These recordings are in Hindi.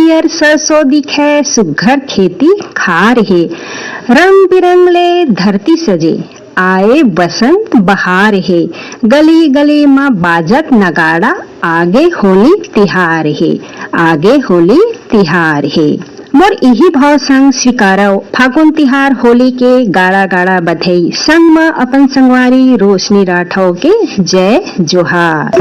पियर सरसों दिखे सुघर खेती खार है। रंग बिरंगले धरती सजे आए बसंत बहार है। गली गली माँ बाजत नगाड़ा आगे होली तिहार है। आगे होली तिहार है। मोर इही भाव संग स्वीकारव फागुन तिहार होली के गाड़ा गाड़ा बधाई संग में अपन संगवारी रोशनी राठौर के जय जोहार।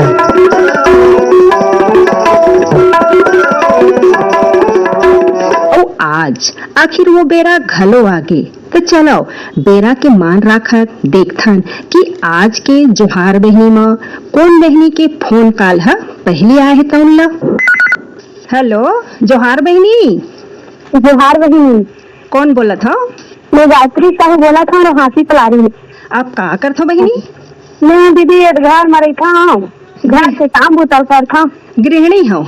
आज आखिर वो बेरा घलो आगे तो चलो बेरा के मान राखत देखथन कि आज के जोहार बहनी में कौन बहनी के फोन कॉल है पहली आए है तो ला। हेलो जोहार बहनी। जोहार बहनी। कौन बोला था? मैं गायत्री साहू बोला था और हाँसी पला रही हूँ। आप कहाँ कर थो बहनी? मैं दीदी घर में रही था, घर से काम बुतल कर था। गृहिणी हो?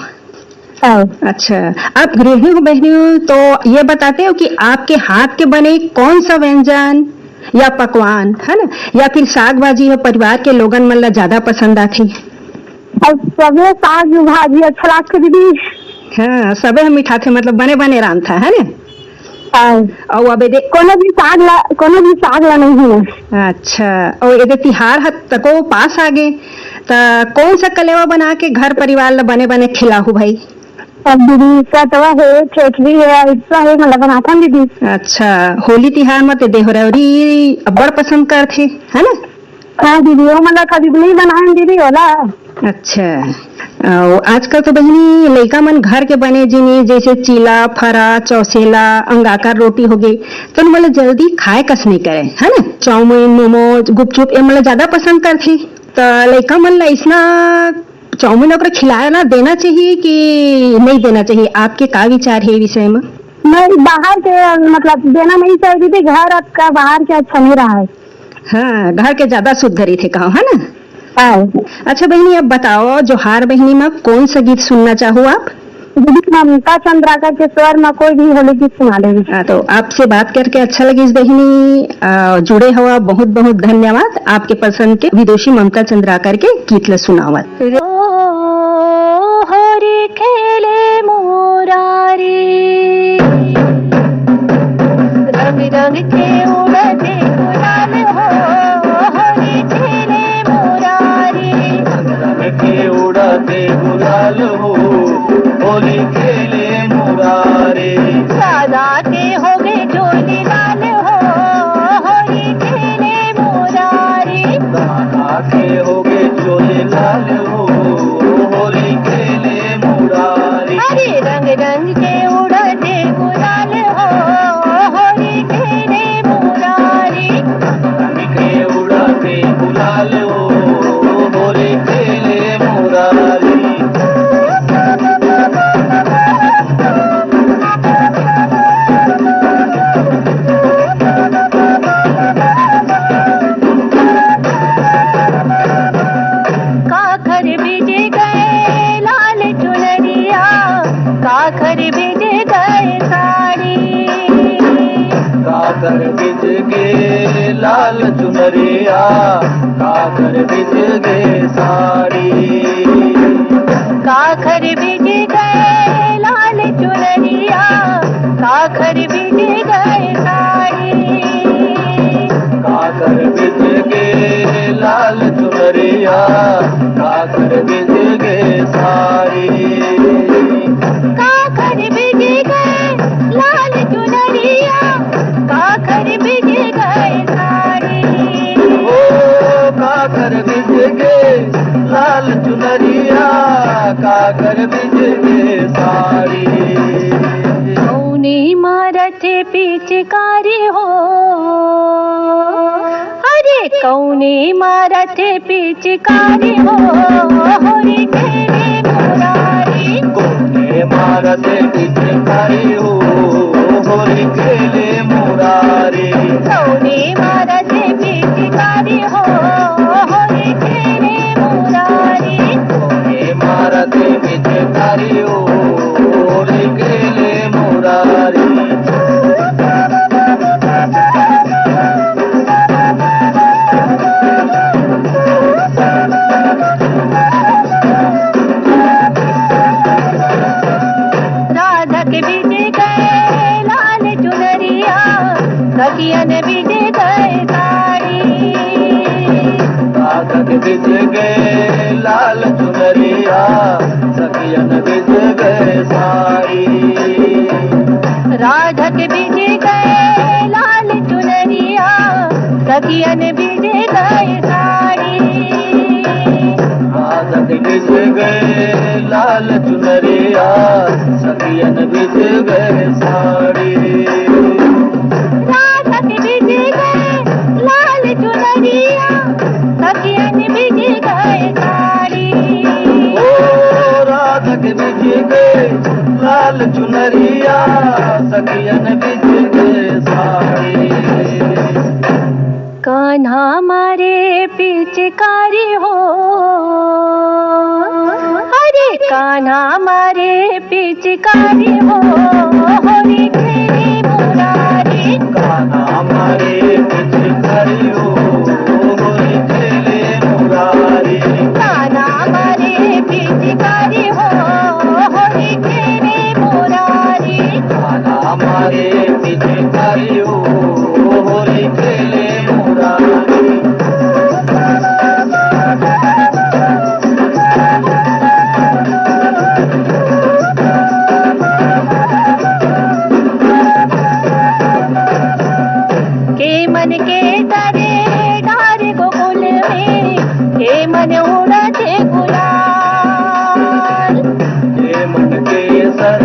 अच्छा, आप गृहिणी हो बहनी हो तो ये बताते हो कि आपके हाथ के बने कौन सा व्यंजन या पकवान है ना या फिर साग भाजी हो परिवार के लोगन मन ला ज्यादा पसंद आती? अब सबे साग भाजी अच्छा लगता दीदी। हाँ सबे हम मिठा थे मतलब बने बने राम था है ना। और अबे दे कोनो भी साग ला नहीं है। अच्छा, और ये तिहार हत तको पास आगे तो कौन सा कलेवा बना के घर परिवार ला बने बने खिलाहू भाई? अब दीदी कटवा है, चटनी है, इतना है मतलब बनाता दीदी। अच्छा, होली तिहार में ते देहरौरी बड़ पसंद करथे है ना? हाँ दीदी वो मतलब कभी नहीं बनाए दीदी होला। अच्छा, आजकल तो बहनी लड़का मन घर के बने जिनिस जैसे चीला फरा चौसेला अंगाकार रोटी हो गई तो मतलब जल्दी खाए कस नहीं करे है ना। चाउमीन मोमोज गुपचुप ये मतलब ज्यादा पसंद करथे तो लड़का मन ला इसना चाउमीन ओकरा खिलाना देना चाहिए कि नहीं देना चाहिए? आपके क्या विचार है विषय में? नहीं बाहर के मतलब देना नहीं चाहिए दीदी, घर का बाहर के अच्छा नहीं रहा है। हाँ घर के ज्यादा शुद्ध रही थे कहो है ना। अच्छा बहनी अब बताओ जोहार बहनी में कौन सा गीत सुनना चाहो आप? दीदी ममता चंद्राकर के स्वर में कोई भी होली गीत सुना देगी। तो आपसे बात करके अच्छा लगी बहनी, जुड़े हुआ बहुत बहुत धन्यवाद। आपके पसंद के विदुषी ममता चंद्राकर के गीत ला सुनावत। हरे खेले मोरारी रंग रंग के उड़ते गुलाल हो। हरे खेले मोरारी रंग के उड़ते गुलाल हो। होली खेले मुरारे दादा के हो गए चोली लाल हो। होली खेले मोरारी दादा के हो गए चोले लाल हो। होली खेले मुरारे हरे रंग रंग के उड़ते गुलाल हो। होली खेले मोरारी रंग के उड़ते गुलाल हो। होली खेले मुरारी काकर बिज गे लाल चुनरिया काकर बिज गे साड़ी। काखर बिज गए लाल चुनरिया काखर बिज गए साड़ी। काकर बिज गे लाल चुनरिया काकर बिज गे साड़ी। काखर बिज गए लाल चुनरिया काखर बिज गए साड़ी। ओ काकर बिज गे लाल चुनरिया काकर बिज गे साड़ी। कौने मारत पिचकारी हो। अरे कौने मारत पिचकारी हो। होली खेले मुरारी कौने मारत पिचकारी हो। होली खेले मुरारी कौने मारत पिचकारी हो। होली खेले मुरारी कौने मारत पिचकारी हो। होली खेले मुरारी राधा बिज गए लाल चुनरिया सखियन बिज गए साड़ी राधा के बीज गए लाल चुनरिया सखियन बीज गए साड़ी राधा के बिज गए लाल चुनरिया सखियन बिज गए साड़ी राधा के बीज गए लाल चुनरिया सखियन बीज गए साड़ी ओ राधा के बिज गए लाल चुनरिया सखियन बिज गए साड़ी कान्हा मारे पिचकारी हो अरे कान्हा मारे पिचकारी हो होली खेले मुरारी कान्हा हमारे पिचकारी हो होली खेले मुरारी कान्हा मारे पिचकारी हो होली खेले मुरारी कान्हा हमारे पिचकारी हो होली खेले मुरारी के मन के तरे डार गोकुल में के मन उड़ते गुलाल ये मन के सर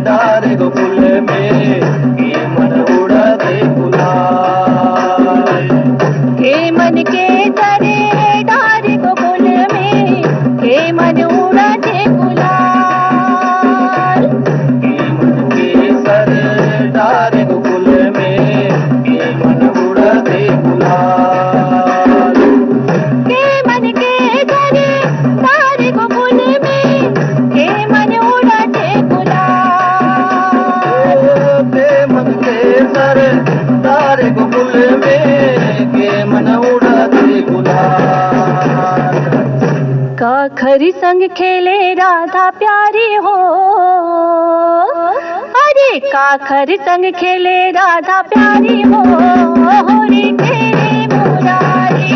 डार गोकुल में ये मन उड़ा दे गुलाल के मन के तरे डार गोकुल में के मन उड़ते गुलाल ये मन के सर डार गोकुल में ये मन उड़ा दे गुलाल के मन के तरे डार गोकुल में के मन उड़ते गुलाल के मन के सर डार गोकुल में के मन उड़ा दे गुलाल काखरी संग खेले राधा प्यारी हो अरे काखरी संग खेले राधा प्यारी हो होली खेले मुरारी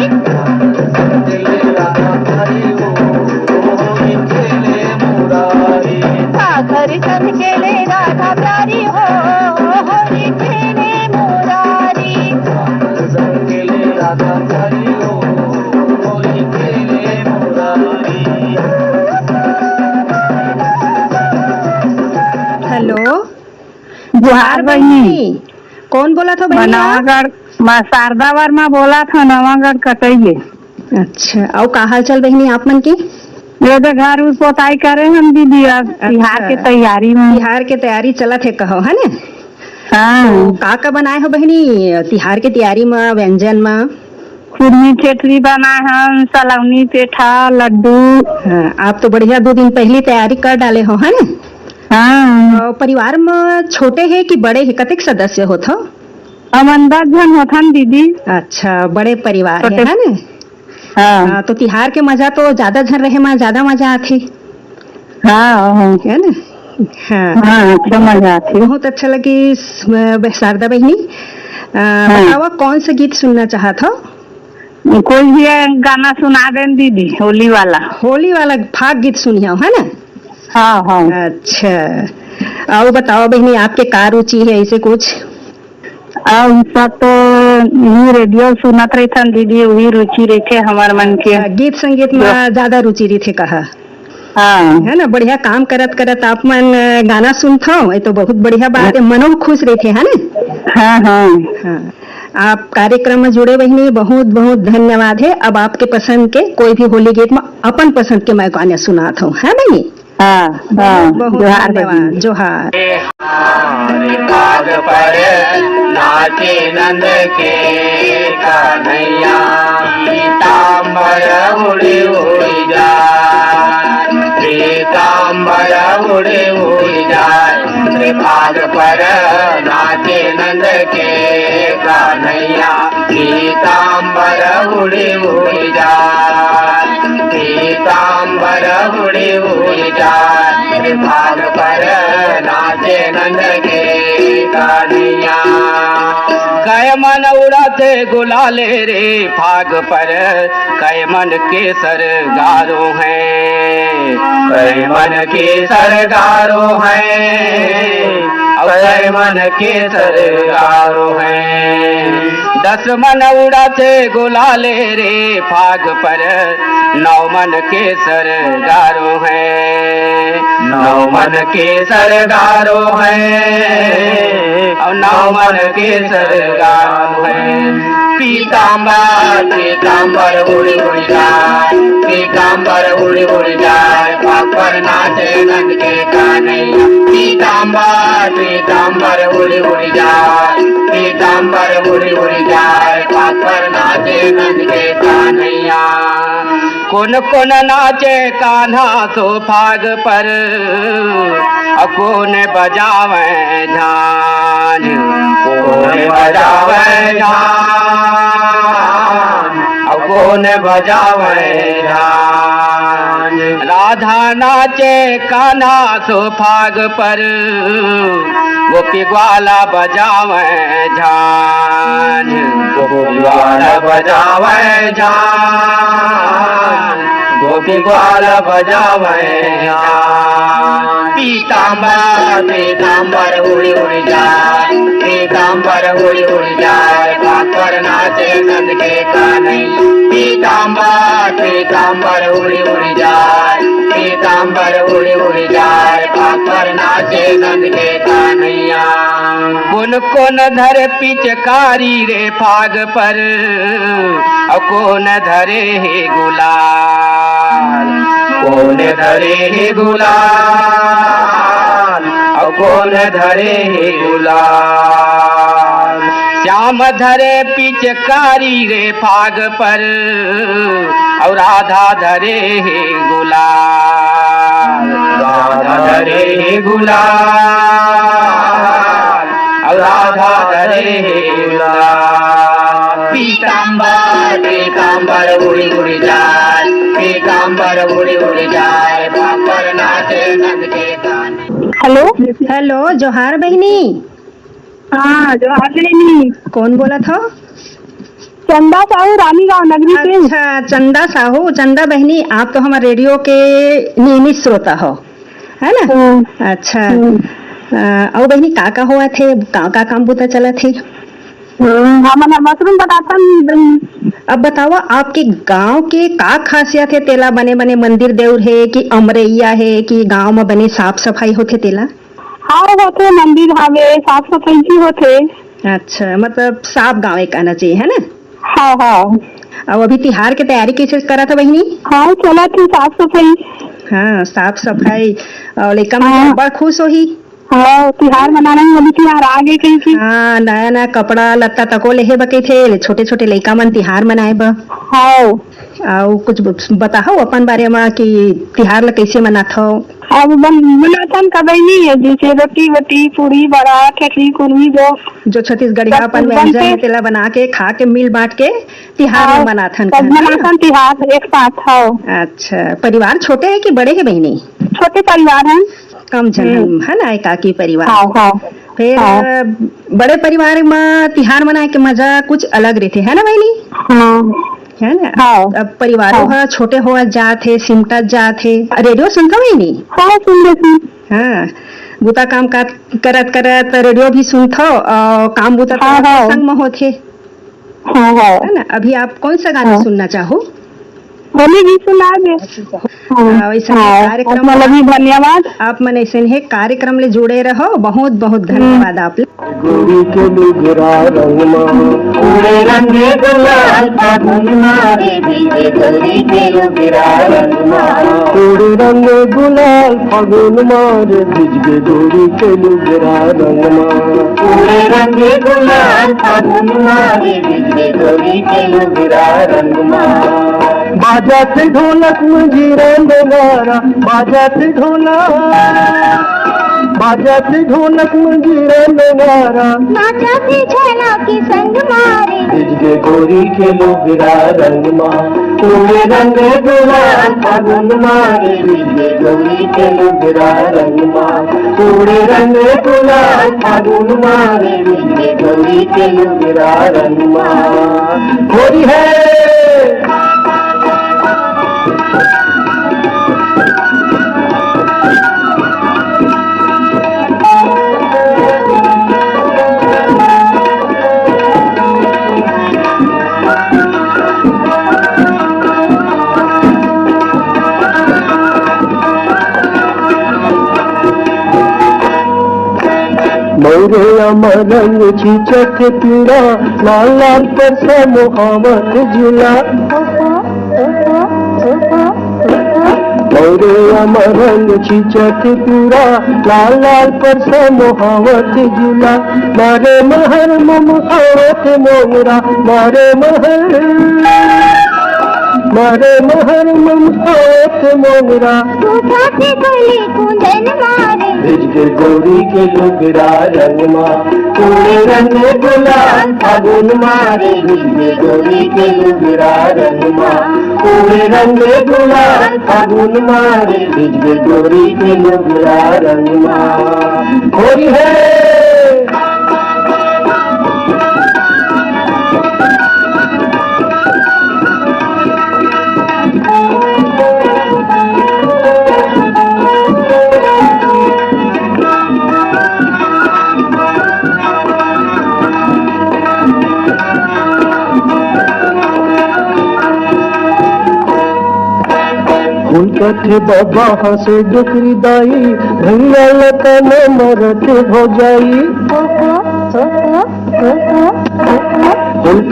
खेले राधा प्यारी हो होली खेले मुरारी काखरी संग खेले राधा प्यारी हो होली खेले मुरारी खेले राधा प्यारी हो होली खेले मुरारी हेलो जोहार बहनी कौन बोला था बहनी आप? नवागढ़ माँ शारदा वर्मा बोला था नवागढ़ कटैले। अच्छा और का हाल चाल बहनी आप मन की? ये तो घर उस पोताई करे हम दीदी अब बिहार के तैयारी में। तिहार के तैयारी चलत है कहो है ना? हाँ का बनाए हो बहनी तिहार के तैयारी में व्यंजन में? खुरमी चेटली बनाए हम सलौनी पेठा लड्डू। हाँ, आप तो बढ़िया 2 दिन पहले तैयारी कर डाले हो है ना? हाँ और परिवार में छोटे है कि बड़े है कतेक सदस्य होत हो? हम 10 जन होथन दीदी। अच्छा बड़े परिवार छोटे- है ना? हाँ हाँ, तो तिहार के मजा तो ज्यादा जन रहे में ज्यादा मजा आथे हाँ है ना? हाँ हाँ अच्छा मजा आती। बहुत अच्छा लगी शारदा बहनी। बतावा कौन सा गीत सुनना चाहत हो? कोई भी गाना सुना दें दीदी होली वाला। होली वाला फाग गीत सुनिया है ना? हाँ हाँ अच्छा और बताओ बहनी आपके का रुचि है ऐसे कुछ? अब सब तो यही रेडियो सुनत रही थन दीदी वही रुचि रही थे हमार मन के। गीत संगीत में ज्यादा रुचि रही थे कहा हाँ है ना? बढ़िया काम करत करत आप मन गाना सुनत हो ये तो बहुत बढ़िया बात है मनो खुश रही थे है ना? हाँ हाँ हाँ आप कार्यक्रम में जुड़े बहनी बहुत बहुत धन्यवाद है। अब आपके पसंद के कोई भी होली गीत में अपन पसंद के मैं गाने सुनात हूँ है बहनी? हाँ हाँ बहुत जोहार धन्यवाद बहनी। जोहार। पाग पर नाचे नंद के कन्हैया पीताम्बर उड़े उड़ जाए पीताम्बर उड़े उड़ जाए पाग पर नाचे नंद के कन्हैया पीताम्बर उड़े उड़ जाए पीताम्बर उड़े उड़ जाए भाग पर नाचे नंद के कन्हैया कै मन उड़ाते गुलाले रे फाग पर, कै मन के सरगारो हैं, कै मन के सरगारो हैं, और कै मन के सरगारो हैं। 10 मन उड़ाते गुलाले रे फाग पर, 9 मन के सरगारो हैं, 9 मन के सरगारो हैं, और 9 मन के सरगारो हैं। पीताम्बर पीताम्बर उड़ उड़ जाए, पीताम्बर उड़ उड़ जाए, फाग पर नाचे नंद के कान्हैया। पीताम्बर पीताम्बर उड़ उड़ जाए, पीताम्बर उड़ उड़ जाए, फाग पर नाचे नंद के कान्हैया। कौन कौन नाचे कान्हा तो फाग पर, और कौन बजावे झांझ, कौन बजावे झांझ, और कौन बजावे झांझ। राधा नाचे कान्हा तो फाग पर, गोपी ग्वाला बजावे झांझ, गोपी ग्वाला बजावे झांझ, गोपी ग्वाला बजावे झांझ। पीताम्बर पीताम्बर उड़ उड़ जाए, पीताम्बर उड़ उड़ जाए, फाग पर नाचे नंद के कान्हैया। पीताम्बर पीताम्बर उड़ उड़ जाए, पीताम्बर उड़ उड़ जाए, फाग पर नाचे नंद के कान्हैया। कौन कौन धरे पिचकारी रे फाग पर, और कौन धरे हे गुलाल, कौन धरे हे गुलाल, और कौन धरे हे गुलाल। श्याम धरे पिचकारी रे फाग पर, और राधा धरे हे गुलाल, राधा धरे हे गुलाल, और राधा धरे हे गुलाल। पीताम्बर पीताम्बर उड़ उड़ जाए, पीताम्बर उड़ उड़ जाए, फाग पर नाचे नंद के कान्हैया। हेलो हेलो जोहार बहनी। हाँ जो हाजरी कौन बोला था? चंदा साहू रानीगांव नगरी से। अच्छा चंदा साहू। चंदा बहनी आप तो हमारे रेडियो के नियमित श्रोता हो, है ना? अच्छा और बहनी का हुआ थे, का काम बुता चला थे? हमारा मशरूम बताता। अब बताओ आपके गांव के का खासियत है? तेला बने बने मंदिर देवर है कि अमरैया है कि गांव में बने साफ सफाई होते तेला? हाँ होते मंदिर हवे साफ सफाई भी होते। अच्छा मतलब साफ गाँव एक आना चाहिए, है ना? हाँ हाँ। अब अभी तिहार की तैयारी कैसे करा था बहनी? हाँ चला थी साफ सफाई। हाँ साफ सफाई और लेकिन हाँ। बड़ा खुश हो ही। हाँ त्योहार मनाने में बोली त्योहार आगे कहीं थी। हाँ नया नया कपड़ा लत्ता तको लेहे बके थे, छोटे छोटे लइका मन तिहार मनाए बा। हाँ और कुछ बताओ अपन बारे में कि तिहार ला कैसे मनात हो? अब बनाथन कभी नहीं है जैसे रोटी वोटी पूरी बड़ा ठेठी कुर्मी जो छत्तीसगढ़िया अपन व्यंजन है तेला बना के खा के मिल बांट के तिहार में मनाथन। मनाथन तिहार एक साथ। हाँ। अच्छा परिवार छोटे है कि बड़े है बहनी? छोटे परिवार हैं, कम जन है ना, एकाकी परिवार। हाँ हाँ। फिर हाँ। बड़े परिवार में तिहार मनाए के मजा कुछ अलग रहते है ना बहनी? हाँ है ना? हाँ। अब परिवारों हाँ। छोटे हो जात है, सिमटत जात है। रेडियो सुनता ही नहीं? हाँ सुन रही। हाँ बुता काम करत करत रेडियो भी सुनता और काम बुता हाँ, हाँ। संग में होते, हाँ हाँ। है ना? अभी आप कौन सा गाना हाँ। सुनना चाहो? होली भी सुना दे। हाँ, वैसे कार्यक्रम लगी धन्यवाद। आप मन ऐसे है कार्यक्रम ले जुड़े रहो, बहुत बहुत धन्यवाद आप। गोरी के लुगरा रंगमा पूरे रंगे गुलाल फागुन मारे भीगे गोरी के लुगरा रंगमा पूरे रंगे गुलाल फागुन मारे भीगे गोरी के लुगरा रंगमा पूरे रंगे गुलाल फागुन मारे भीगे गोरी के लुगरा रंगमा। बाजाते ढोलक मंजीरा नगारा बाजाते ढोलक मंजीरा नगारा नाचती छेना की संग मारे भिजगे गोरी के लुगरा रंगमा पूरे रंग गुलाल फागुन मारे भिजगे गोरी के लुगरा रंगमा पूरे उड़े रंग गुलाल फागुन मारे भीगे गौरी के लुगरा रंगमा होली है। मोरे अमरंग चीचक पीड़ा लाल लाल पर से मोहब्बत जिला मोरे अमरंग चीचक पीड़ा लाल लाल पर से मोहब्बत जिला मारे महर मुहावत मोगरा मारे महर मुहावत मोगरा उठाते गले कुंदन मारे भिजके गौरी के लुगरा रंगमा पूरे रंग गुलाल फागुन मारे भिजके गौरी के लुगरा रंगमा पूरे रंग गुलाल फागुन मारे भिजके गौरी के लुगरा रंगमा होली है। कथे बाबा हसे डुकरी दाई भैया लतन मरत हो जाई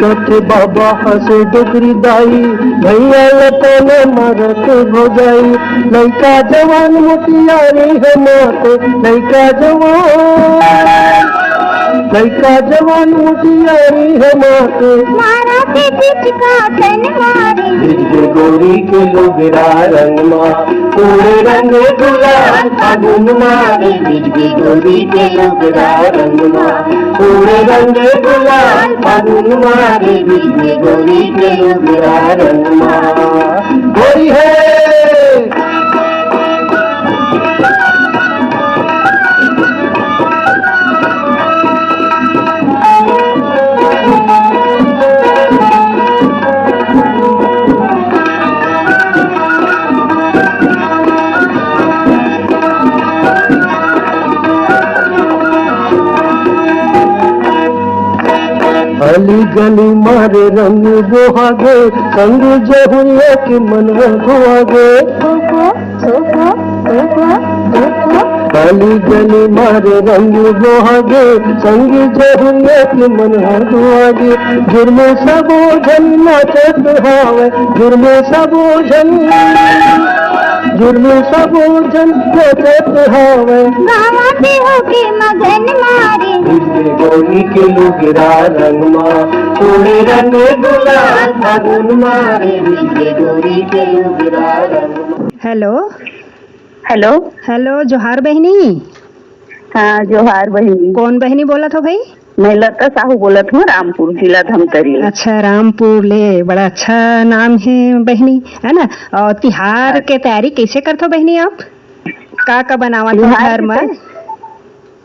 कथे बाबा हसे डुकरी दाई भैया लतन मरत हो जाई लड़का जवान मुटियारी है माते लड़का जवान मुटियारी है माते मारा के पिचका तन मारे भिजके गौरी के लुगरा रंगमा पूरे रंग गुलाल फागुन मारे भिजके गौरी के लुगरा रंगमा पूरे रंग गुलाल फागुन मारे भिजके गौरी के लुगरा रंगमा होली है। गली गली मारे रंग बोहागे संग जहुए के मन गोआगे गली गली मारे रंग बोहागे संग जहुए के मन गोआगे जुर्मे सबो जन नाचत हावे जुर्मे सबो जन नाचत हावे गावाते होके मगन मारे भिजके गौरी के लुगरा रंगमा पूरे रंग गुलाल फागुन मारे भिजके गौरी के लुगरा रंगमा। हेलो हेलो हेलो जोहार बहनी। हाँ जोहार बहनी। कौन बहनी बोला था भाई? मैं लता साहू बोलत हूँ, रामपुर जिला धमतरी। अच्छा रामपुर ले, बड़ा अच्छा नाम है बहनी, है ना। और तिहार के तैयारी कैसे करते हो बहनी आप? का बनावा घर में?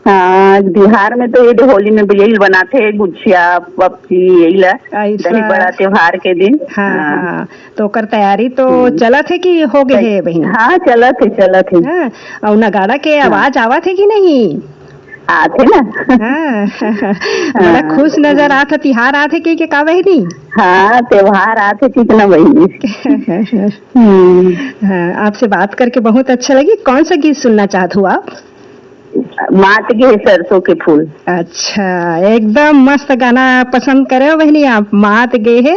हाँ बिहार में तो ये होली में यही बनाते हैं, गुजिया पपची यही ला दही बड़ा त्योहार के दिन। हाँ तो कर तैयारी तो चलत है कि हो गए है बहनी? हाँ चलत है। और नगाड़ा के आवाज आवत है कि नहीं? आते ना। बड़ा खुश नजर आते, तिहार आते के का बहनी? हाँ त्योहार आते कितना बहनी। आपसे बात करके बहुत अच्छा लगी। कौन सा गीत सुनना चाहते हो आप? मात के सरसों के फूल। अच्छा एकदम मस्त गाना पसंद करे हो बहनी आप। मात गे है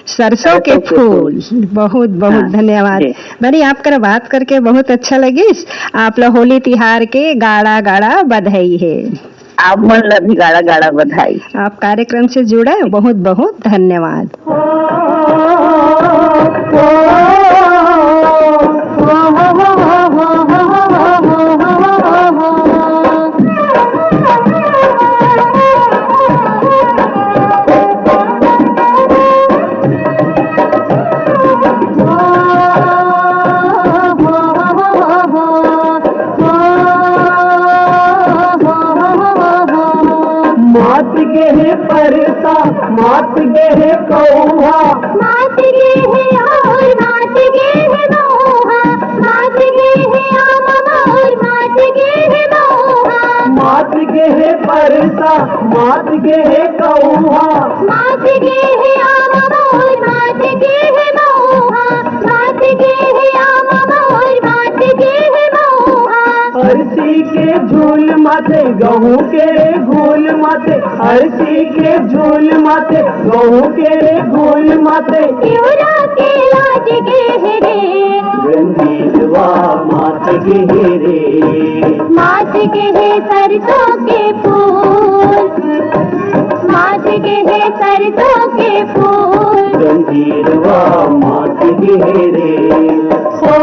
सरसों के फूल। बहुत बहुत धन्यवाद बहनी, आपका बात करके बहुत अच्छा लगी। आप लोग होली तिहार के गाड़ा गाड़ा बधाई है। आप मन ला भी गाड़ा गाड़ा बधाई। आप कार्यक्रम से जुड़े, बहुत बहुत धन्यवाद। गे है परसा मात गे है कौहा मात गे है और मात गे है मोहा मात गे है आमा और मात गे है मोहा मात गे है परसा मात गे है कौहा मात गे है आमा और मात गे है मोहा मात गे है आमा और मात गे है मोहा अरसी के झूल माथे गहूँ के घूल माथे अरसी के झूल माथे गहूँ के घूल माथे शिवरा के लाज गे है रे रंजीतवा मात गे रे मात गे है सरसों के फूल मात गे है सरसों के फूल रंजीतवा मात गे रे हो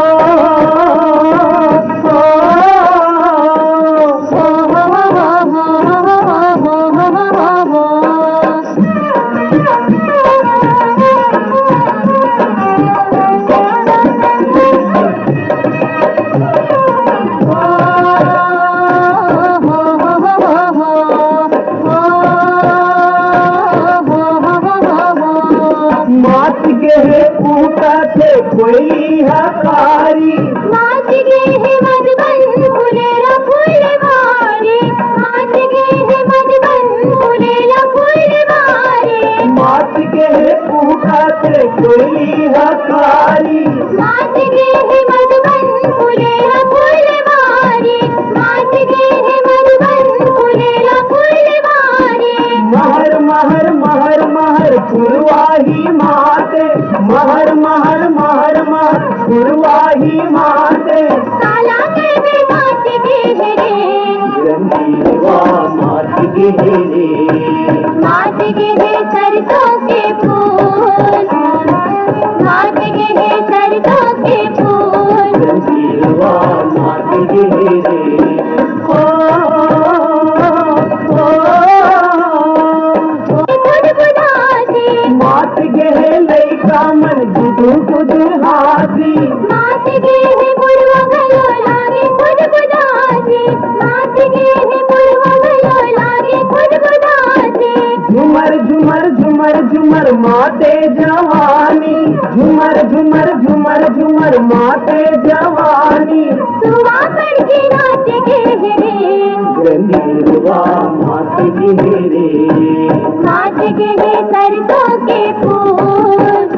मात गे है ऊटा थे कोयली हकारी मात गे है मधुबन फुलेरा फुलवारी मात गे है मधुबन फुलेरा फुलवारी मात गे है ऊटा थे कोयली हकारी मात गे है मधुबन फुलेरा फुलवारी मात गे है मधुबन फुलेरा फुलवारी महर महर महर महर फुलवाही माते महर महर महर महर फुलवाही माते साला के भी मात गे है रे रंजीतवा मात गे रे मात गे है सरसों के फूल मात गे है सरसों के फूल रंजीतवा मात गे रे हो बुदबुदासी मात गे है लइका मन गुदु गुदु हासी मात गे है बुढ़वा गलो लागे बुदबुदासी मात गे है बुढ़वा गलो लागे बुदबुदासी झुमर झुमर झुमर झुमर माते जवानी झुमर झुमर झुमर झुमर माते जवानी सुवा कर के नाच गे है रे रंजीतवा मात गे रे मात गे है सरसों के फूल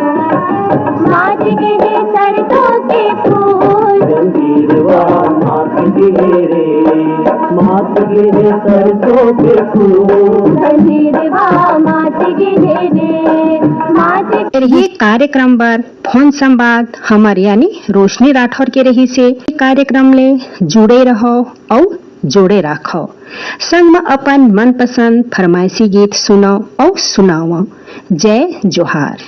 मात गे है सरसों के फूल रंजीतवा मात गे रे मात गे रे सरसों के फूल रंजीतवा मात गे रे मात ये कार्यक्रम पर फोन संवाद हमारे यानी रोशनी राठौर के रही से कार्यक्रम ले जुड़े रहो और जोड़े रखो संग में अपन मनपसंद फरमाइशी गीत सुनो और सुनाओ। जय जोहार।